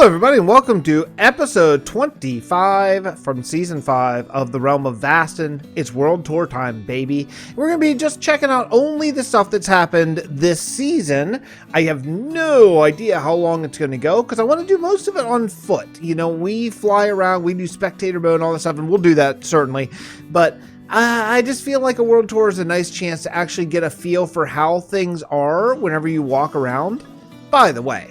everybody, and welcome to episode 25 from season 5 of the Realm of Vasten. It's World Tour time, baby. We're going to be just checking out only the stuff that's happened this season. I have no idea how long it's going to go, because I want to do most of it on foot. You know, we fly around, we do spectator mode and all that stuff, and we'll do that, certainly. But I just feel like a world tour is a nice chance to actually get a feel for how things are whenever you walk around. By the way,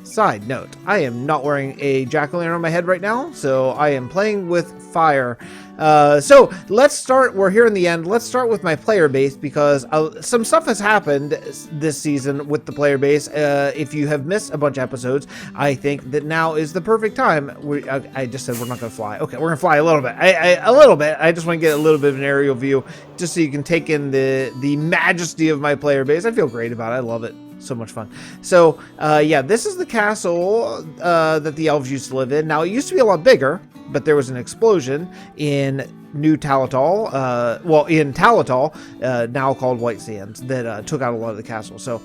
side note, I am not wearing a jack-o'-lantern on my head right now, so I am playing with fire. So let's start, we're here in the end, let's start with my player base, because some stuff has happened this season with the player base. If you have missed a bunch of episodes, I think that now is the perfect time. I just said we're not going to fly. Okay, we're going to fly a little bit. A little bit. I just want to get a little bit of an aerial view, just so you can take in the majesty of my player base. I feel great about it. I love it. So much fun. So yeah, this is the castle that the elves used to live in. Now, it used to be a lot bigger, but there was an explosion in New Talatal, in Talatal, now called White Sands, that took out a lot of the castle. So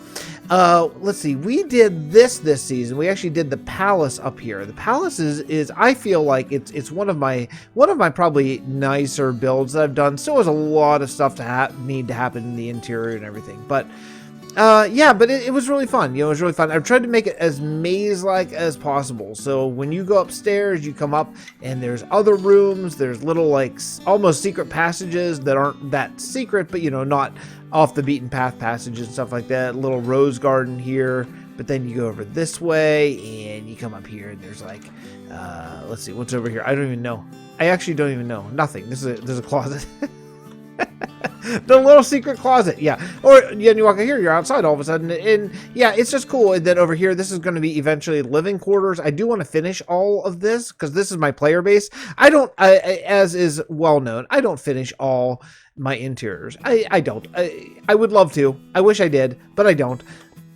let's see, we did this season. We actually did the palace up here. The palace is I feel like it's one of my probably nicer builds that I've done. Still has a lot of stuff to need to happen in the interior and everything, but yeah, but it was really fun. You know, it was really fun. I've tried to make it as maze-like as possible. So when you go upstairs, you come up and there's other rooms. There's little, like, almost secret passages that aren't that secret, but, you know, not off the beaten path passages and stuff like that. Little rose garden here. But then you go over this way and you come up here and there's like, let's see, what's over here? I don't even know. I actually don't even know. Nothing. There's a closet. The little secret closet, yeah. Or you walk in here, you're outside all of a sudden, and yeah, it's just cool. And then over here, this is going to be eventually living quarters. I do want to finish all of this because this is my player base. As is well known, I don't finish all my interiors. I don't. I would love to. I wish I did, but I don't.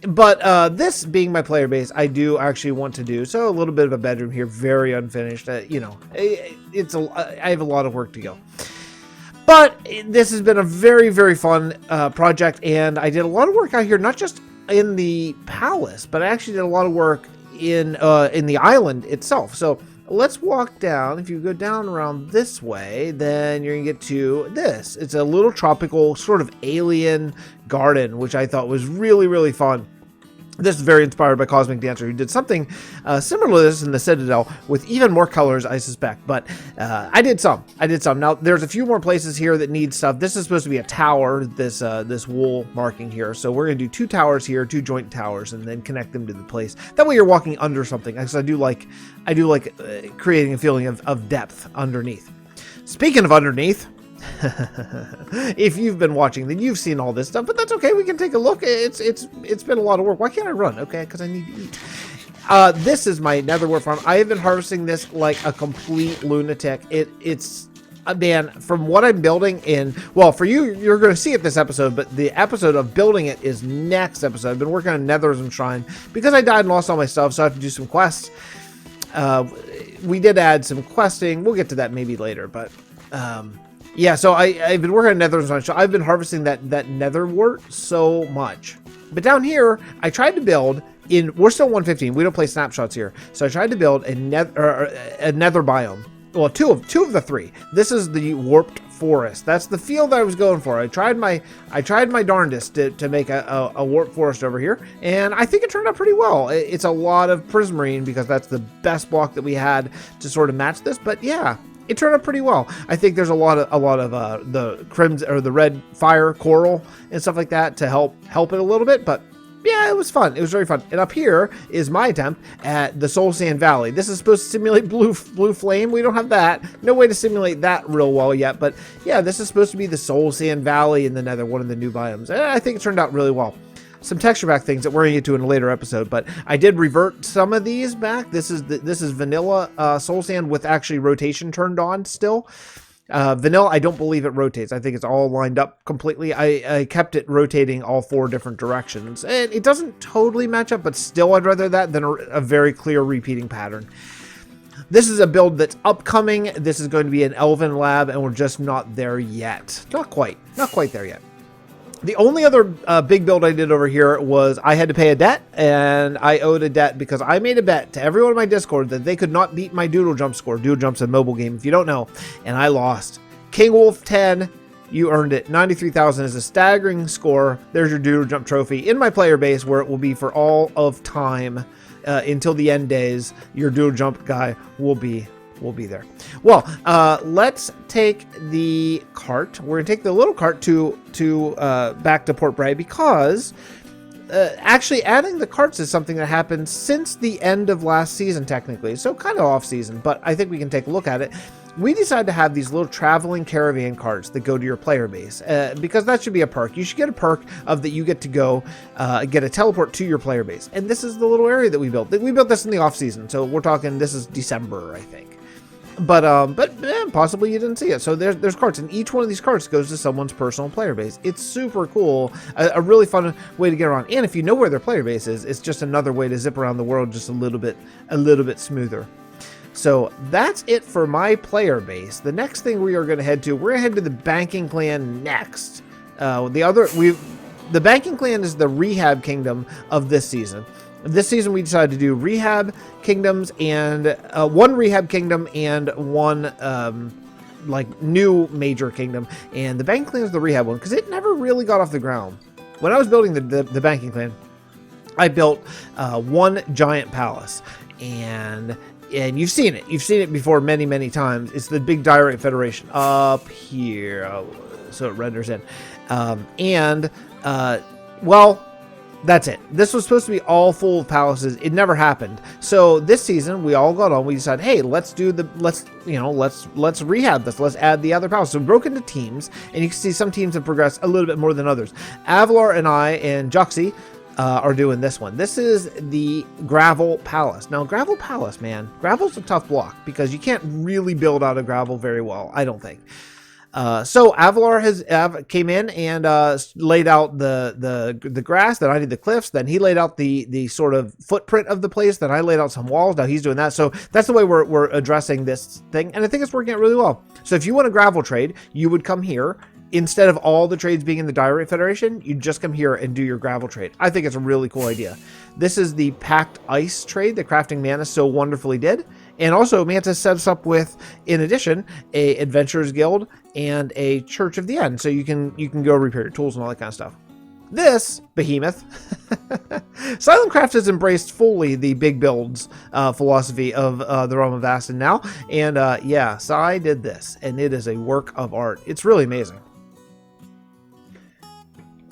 But this being my player base, I do actually want to do so. A little bit of a bedroom here, very unfinished. You know, I have a lot of work to go. But this has been a very, very fun project, and I did a lot of work out here, not just in the palace, but I actually did a lot of work in the island itself. So let's walk down. If you go down around this way, then you're going to get to this. It's a little tropical sort of alien garden, which I thought was really, really fun. This is very inspired by Cosmic Dancer, who did something similar to this in the Citadel with even more colors, I suspect. But I did some. Now, there's a few more places here that need stuff. This is supposed to be a tower, this wool marking here. So we're going to do 2 towers here, 2 joint towers, and then connect them to the place. That way you're walking under something. Because I do like creating a feeling of depth underneath. Speaking of underneath, if you've been watching, then you've seen all this stuff, but that's okay. We can take a look. It's been a lot of work. Why can't I run? Okay, because I need to eat. This is my netherwort farm. I have been harvesting this like a complete lunatic. It's man, from what I'm building in, well, for you're going to see it this episode, but the episode of building it is next episode. I've been working on Netherism Shrine because I died and lost all my stuff, so I have to do some quests. We did add some questing. We'll get to that maybe later, but yeah, so I've been working on Netherism Shrine. I've been harvesting that netherwort so much. But down here, I tried to build we're still 115. We don't play snapshots here. So I tried to build a nether biome. Well, two of the 3. This is the warped forest. That's the field that I was going for. I tried my darndest to make a warped forest over here, and I think it turned out pretty well. It's a lot of prismarine because that's the best block that we had to sort of match this. But yeah, it turned out pretty well. I think there's a lot of the crimson or the red fire coral and stuff like that to help it a little bit, but yeah, it was fun. It was very fun. And up here is my attempt at the Soul Sand Valley. This is supposed to simulate blue flame. We don't have that. No way to simulate that real well yet, but yeah, this is supposed to be the Soul Sand Valley in the Nether, one of the new biomes. And I think it turned out really well. Some texture pack things that we're going to get to in a later episode, but I did revert some of these back. This is vanilla soul sand with actually rotation turned on still. Vanilla, I don't believe it rotates. I think it's all lined up completely. I kept it rotating all 4 different directions, and it doesn't totally match up, but still I'd rather that than a very clear repeating pattern. This is a build that's upcoming. This is going to be an elven lab, and we're just not there yet. Not quite there yet. The only other big build I did over here was I had to pay a debt, and I owed a debt because I made a bet to everyone in my Discord that they could not beat my Doodle Jump score. Doodle Jump's a mobile game, if you don't know, and I lost. King Wolf 10, you earned it. 93,000 is a staggering score. There's your Doodle Jump trophy in my player base, where it will be for all of time until the end days. Your Doodle Jump guy will be there. Well, let's take the cart. We're gonna take the little cart to back to Port Bray, because actually adding the carts is something that happened since the end of last season, technically, so kind of off season, but I think we can take a look at it. We decided to have these little traveling caravan carts that go to your player base, because that should be a perk. You should get a perk of that you get to go get a teleport to your player base. And this is the little area that we built. We built this in the off season, so we're talking, this is December, I think. But possibly you didn't see it. So there's carts, and each one of these carts goes to someone's personal player base. It's super cool, a really fun way to get around. And if you know where their player base is, it's just another way to zip around the world just a little bit smoother. So that's it for my player base. The next thing we are going to head to, we're going to head to the Banking Clan next. The Banking Clan is the rehab kingdom of this season. This season we decided to do rehab kingdoms, and one rehab kingdom and one like new major kingdom. And the Banking Clan is the rehab one because it never really got off the ground. When I was building the Banking Clan, I built one giant palace, and you've seen it. You've seen it before many times. It's the big Diorite Federation up here, so it renders in. Well, that's it. This was supposed to be all full of palaces. It never happened. So this season, we all got on. We decided, hey, let's rehab this. Let's add the other palaces. So we broke into teams, and you can see some teams have progressed a little bit more than others. Avalar and I and Juxie are doing this one. This is the Gravel Palace. Now, Gravel Palace, man, gravel's a tough block because you can't really build out of gravel very well, I don't think. So Avalar came in and laid out the grass. Then I did the cliffs. Then he laid out the sort of footprint of the place. Then I laid out some walls. Now he's doing that. So that's the way we're addressing this thing, and I think it's working out really well. So if you want a gravel trade, you would come here. Instead of all the trades being in the Diorite Federation, you just come here and do your gravel trade. I think it's a really cool idea. This is the Packed Ice trade that Crafting Mantis so wonderfully did. And also, Mantis sets up with, in addition, a Adventurers Guild and a Church of the End. So you can go repair your tools and all that kind of stuff. This behemoth, Silentcraft has embraced fully the big builds philosophy of the Realm of Vasten now. And yeah, Sai did this, and it is a work of art. It's really amazing.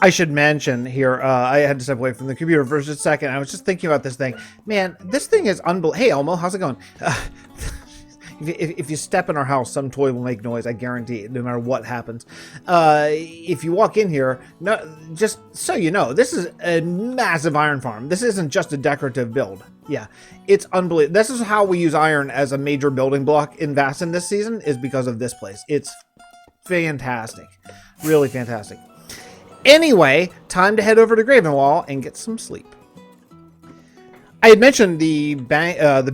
I should mention here, I had to step away from the computer for just a second. I was just thinking about this thing. Man, this thing is unbelievable. Hey, Elmo, how's it going? If you step in our house, some toy will make noise. I guarantee it, no matter what happens. If you walk in here, just so you know, this is a massive iron farm. This isn't just a decorative build. Yeah, it's unbelievable. This is how we use iron as a major building block in Vasten this season, is because of this place. It's fantastic. Really fantastic. Anyway, time to head over to Gravenwall and get some sleep. I had mentioned the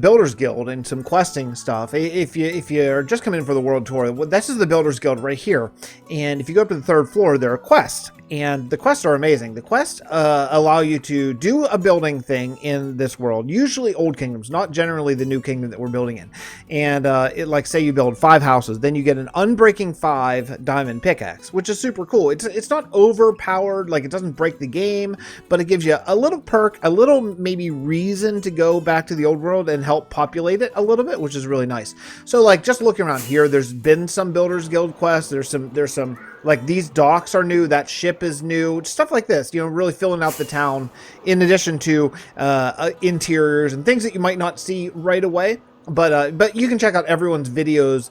Builders Guild and some questing stuff. If you're just coming in for the World Tour, this is the Builders Guild right here. And if you go up to the 3rd floor, there are quests. And the quests are amazing. The quests allow you to do a building thing in this world, usually old kingdoms, not generally the new kingdom that we're building in. And like say you build 5 houses, then you get an Unbreaking 5 diamond pickaxe, which is super cool. It's not overpowered, like it doesn't break the game, but it gives you a little perk, a little maybe reason to go back to the old world and help populate it a little bit, which is really nice. So like just looking around here, there's been some Builders Guild quests. There's some like these docks are new, that ship is new, stuff like this, you know, really filling out the town in addition to interiors and things that you might not see right away. But you can check out everyone's videos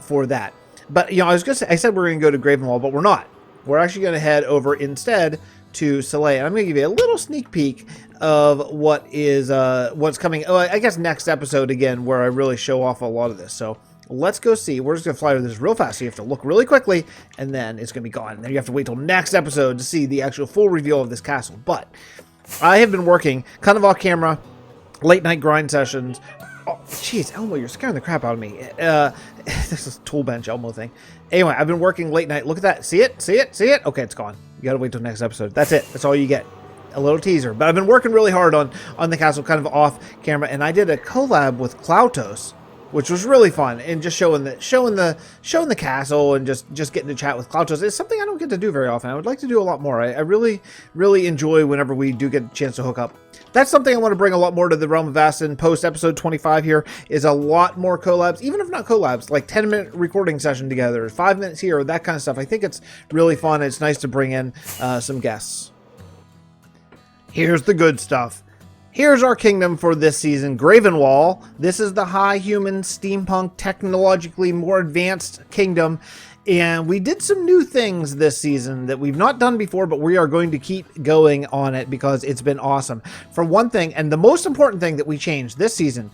for that. But, you know, I said we're going to go to Gravenwall, but we're not. We're actually going to head over instead to Soleil. And I'm going to give you a little sneak peek of what's coming. Oh, I guess next episode again, where I really show off a lot of this. So let's go see. We're just going to fly over this real fast, so you have to look really quickly, and then it's going to be gone. And then you have to wait till next episode to see the actual full reveal of this castle. But I have been working kind of off camera, late night grind sessions. Oh, jeez, Elmo, you're scaring the crap out of me. This is tool bench Elmo thing. Anyway, I've been working late night. Look at that. See it? See it? See it? Okay, it's gone. You gotta wait till next episode. That's it. That's all you get. A little teaser. But I've been working really hard on the castle, kind of off camera, and I did a collab with Cloutos, which was really fun, and just showing the castle and just getting to chat with Cloutos. It's something I don't get to do very often. I would like to do a lot more. I really enjoy whenever we do get a chance to hook up. That's something I want to bring a lot more to the Realm of Vasten post episode 25 here, is a lot more collabs, even if not collabs, like 10-minute recording session together, 5 minutes here, that kind of stuff. I think it's really fun. It's nice to bring in some guests. Here's the good stuff. Here's our kingdom for this season, Gravenwall. This is the high human, steampunk, technologically more advanced kingdom. And we did some new things this season that we've not done before, but we are going to keep going on it because it's been awesome. For one thing, and the most important thing that we changed this season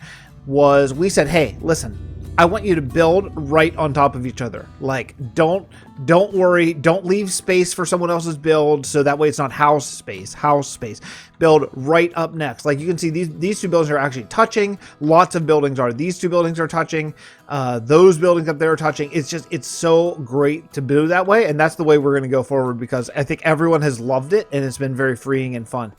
was we said, hey, listen, I want you to build right on top of each other. Like, don't worry, don't leave space for someone else's build, so that way it's not house space. Build right up next. Like you can see, these two buildings are actually touching. Lots of buildings are. These two buildings are touching. Those buildings up there are touching. It's so great to do that way, and that's the way we're going to go forward, because I think everyone has loved it, and it's been very freeing and fun.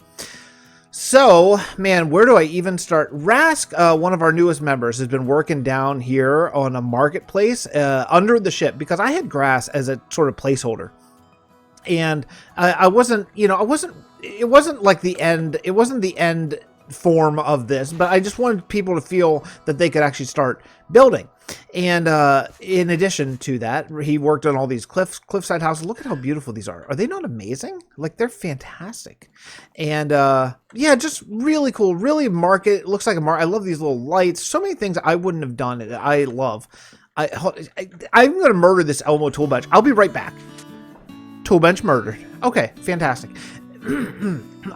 So, man, where do I even start? Rask, one of our newest members, has been working down here on a marketplace under the ship, because I had grass as a sort of placeholder. And it wasn't like the end, it wasn't the end form of this, but I just wanted people to feel that they could actually start building. And in addition to that, he worked on all these cliffside houses. Look at how beautiful these are. Are they not amazing? Like, they're fantastic. And yeah, just really cool. Really market. It looks like a market. I love these little lights. So many things I wouldn't have done. I love. I'm going to murder this Elmo tool bench. I'll be right back. Tool bench murdered. Okay, fantastic.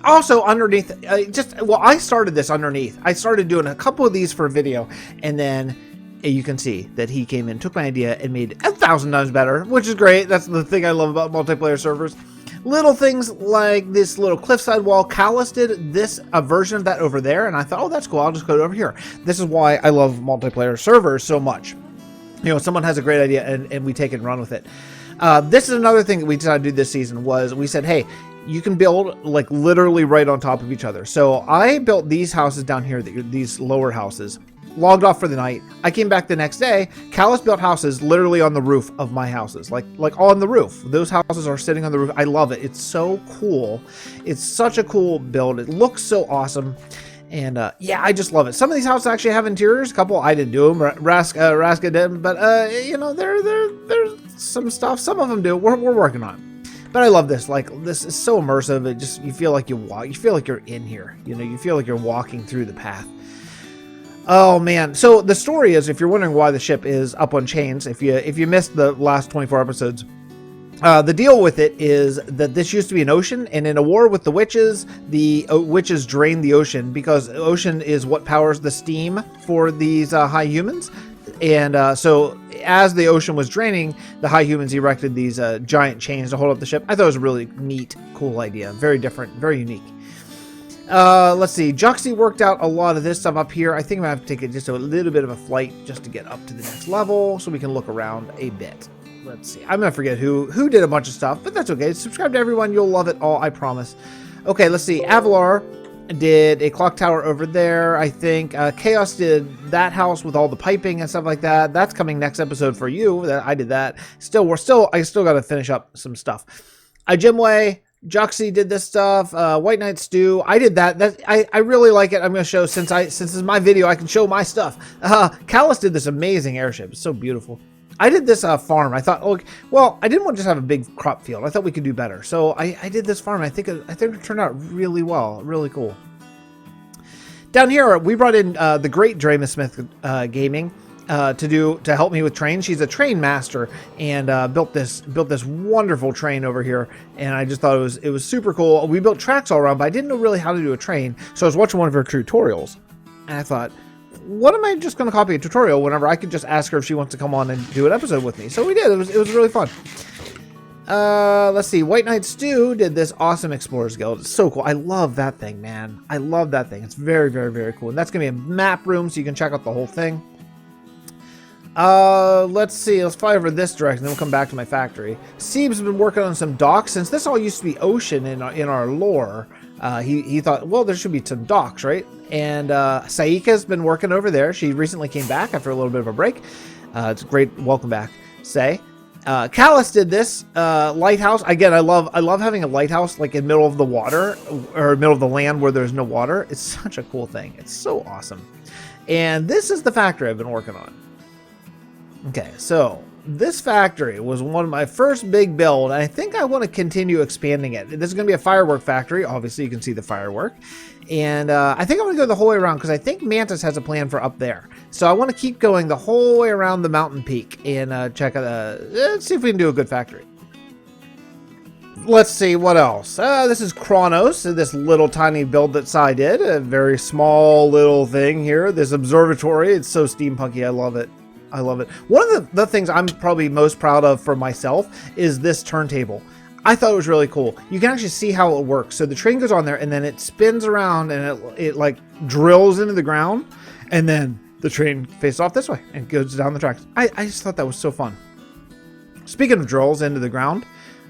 Also underneath, I started this underneath. I started doing a couple of these for a video, and then you can see that he came in, took my idea, and made 1,000 times better, which is great. That's the thing I love about multiplayer servers. Little things like this little cliffside wall. Callus did a version of that over there, and I thought, oh, that's cool. I'll just go over here. This is why I love multiplayer servers so much. You know, someone has a great idea, and we take it and run with it. This is another thing that we decided to do this season, was we said, hey, you can build like literally right on top of each other. So I built these houses down here, these lower houses, logged off for the night. I came back the next day. Callus built houses literally on the roof of my houses, like on the roof. Those houses are sitting on the roof. I love it. It's so cool. It's such a cool build. It looks so awesome. And yeah, I just love it. Some of these houses actually have interiors. A couple I didn't do them. Raska did, but you know, there's some stuff. Some of them do. We're working on it. But I love this. Like, this is so immersive. It just, you feel like you walk. You feel like you're in here. You know, you feel like you're walking through the path. Oh man. So the story is, if you're wondering why the ship is up on chains, if you missed the last 24 episodes, the deal with it is that this used to be an ocean, and in a war with the witches drained the ocean, because the ocean is what powers the steam for these high humans. And so as the ocean was draining, the high humans erected these giant chains to hold up the ship. I thought it was a really neat, cool idea. Very different, very unique. Let's see. Juxie worked out a lot of this stuff up here. I think I'm going to have to take it just a little bit of a flight just to get up to the next level so we can look around a bit. Let's see. I'm going to forget who did a bunch of stuff, but that's okay. Subscribe to everyone. You'll love it all, I promise. Okay, let's see. Avalar did a clock tower over there. I think Chaos did that house with all the piping and stuff like that. That's coming next episode for you. I did that. I still got to finish up some stuff. Jimway, Juxie did this stuff. White Knight Stew, I did that. I really like it. I'm going to show, since this is my video, I can show my stuff. Callus did this amazing airship. It's so beautiful. I did this farm. I thought, oh, well, I didn't want to just have a big crop field. I thought we could do better. So I did this farm. I think it turned out really well. Really cool. Down here, we brought in the great Drama Smith Gaming to help me with train. She's a train master, and built this wonderful train over here. And I just thought it was super cool. We built tracks all around, but I didn't know really how to do a train. So I was watching one of her tutorials, and I thought, what am I just going to copy a tutorial whenever I could just ask her if she wants to come on and do an episode with me? So we did. It was really fun. Let's see. White Knight Stew did this awesome Explorers Guild. It's so cool. I love that thing, man. I love that thing. It's very, very, very cool. And that's going to be a map room, so you can check out the whole thing. Let's see. Let's fly over this direction, then we'll come back to my factory. Seeb's been working on some docks. Since this all used to be ocean in our lore, he thought, well, there should be some docks, right? And Saika's been working over there. She recently came back after a little bit of a break. It's a great welcome back, Say. Callus did this lighthouse. Again, I love having a lighthouse like in the middle of the water or middle of the land where there's no water. It's such a cool thing. It's so awesome. And this is the factory I've been working on. Okay, so this factory was one of my first big build, and I think I want to continue expanding it. This is going to be a firework factory. Obviously, you can see the firework. And I think I'm going to go the whole way around because I think Mantis has a plan for up there. So I want to keep going the whole way around the mountain peak and check out, see if we can do a good factory. Let's see, what else? This is Chronos, this little tiny build that Sai did. A very small little thing here. This observatory, it's so steampunky. I love it. I love it. One of the things I'm probably most proud of for myself is this turntable. I thought it was really cool. You can actually see how it works. So the train goes on there and then it spins around and it like drills into the ground and then the train faces off this way and goes down the tracks. I just thought that was so fun. Speaking of drills into the ground,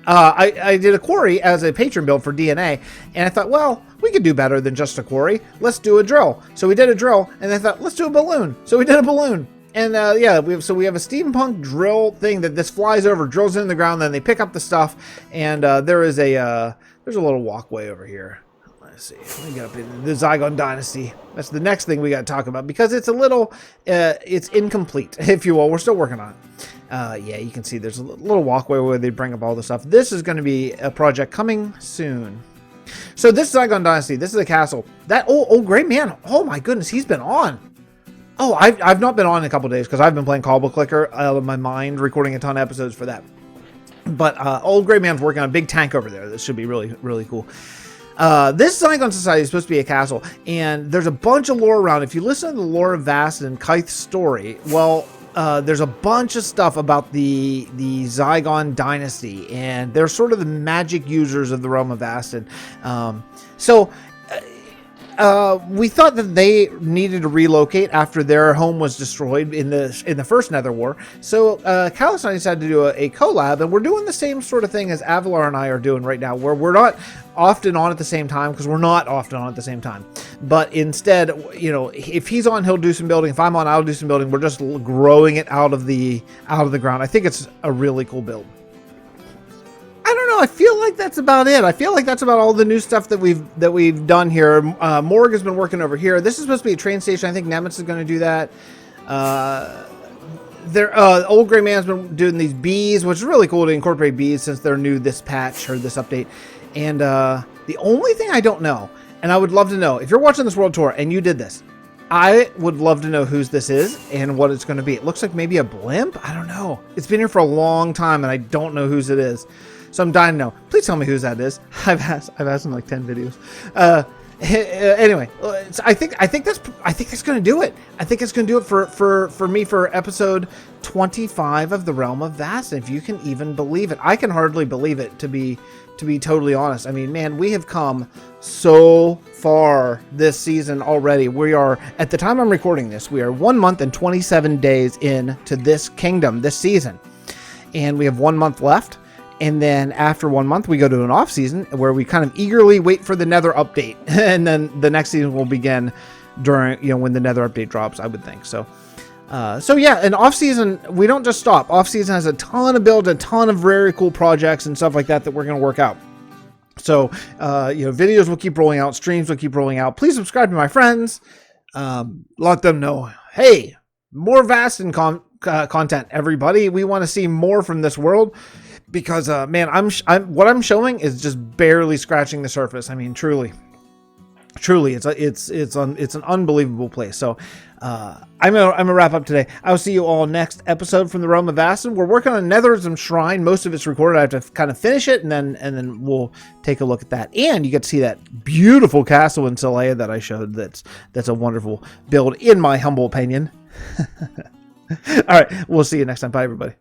I did a quarry as a patron build for DNA, and I thought, well, we could do better than just a quarry. Let's do a drill. So we did a drill, and I thought, let's do a balloon. So we did a balloon. And yeah, we have a steampunk drill thing that this flies over, drills in the ground, then they pick up the stuff, and there's a little walkway over here. Let's see, let me get up in the Zygon Dynasty. That's the next thing we got to talk about because it's a little, it's incomplete, if you will. We're still working on it. Yeah, you can see there's a little walkway where they bring up all the stuff. This is going to be a project coming soon. So this is Zygon Dynasty. This is a castle. That old great man. Oh my goodness, he's been on. Oh, I've not been on in a couple days because I've been playing Cobble Clicker out of my mind, recording a ton of episodes for that. But old great man's working on a big tank over there. This should be really, really cool. This Zygon Society is supposed to be a castle, and there's a bunch of lore around. If you listen to the lore of Vasten and Kythe's story, well, there's a bunch of stuff about the Zygon Dynasty, and they're sort of the magic users of the Realm of Vasten. We thought that they needed to relocate after their home was destroyed in the first Nether War. So Callus and I decided to do a collab, and we're doing the same sort of thing as Avalar and I are doing right now, where we're not often on at the same time because we're not often on at the same time. But instead, you know, if he's on, he'll do some building. If I'm on, I'll do some building. We're just growing it out of the ground. I think it's a really cool build. I don't know. I feel like that's about it. I feel like that's about all the new stuff that we've done here. Morg has been working over here. This is supposed to be a train station. I think Nemesis is going to do that. Old Gray Man's been doing these bees, which is really cool to incorporate bees since they're new this patch or this update. And the only thing I don't know, and I would love to know, if you're watching this world tour and you did this, I would love to know whose this is and what it's going to be. It looks like maybe a blimp. I don't know. It's been here for a long time and I don't know whose it is. So I'm dying to know. Please tell me whose that is. I've asked in like 10 videos. Anyway, I think that's going to do it. I think it's going to do it for me for episode 25 of the Realm of Vasten. If you can even believe it, I can hardly believe it, to be totally honest. I mean, man, we have come so far this season already. We are, at the time I'm recording this, we are 1 month and 27 days into this kingdom, this season, and we have 1 month left. And then after 1 month, we go to an off season where we kind of eagerly wait for the Nether update. And then the next season will begin during, when the Nether update drops, I would think. So yeah, an off season, we don't just stop. Off season has a ton of builds, a ton of very cool projects and stuff like that we're going to work out. So, videos will keep rolling out, streams will keep rolling out. Please subscribe to my friends. Let them know, hey, more Vasten content, everybody. We want to see more from this world. Because man, what I'm showing is just barely scratching the surface. I mean, truly, it's an unbelievable place. So I'm gonna wrap up today. I'll see you all next episode from the Realm of Vasten. We're working on Netherism Shrine. Most of it's recorded. I have to kind of finish it, and then we'll take a look at that. And you get to see that beautiful castle in Solea that I showed. That's a wonderful build, in my humble opinion. All right, we'll see you next time. Bye, everybody.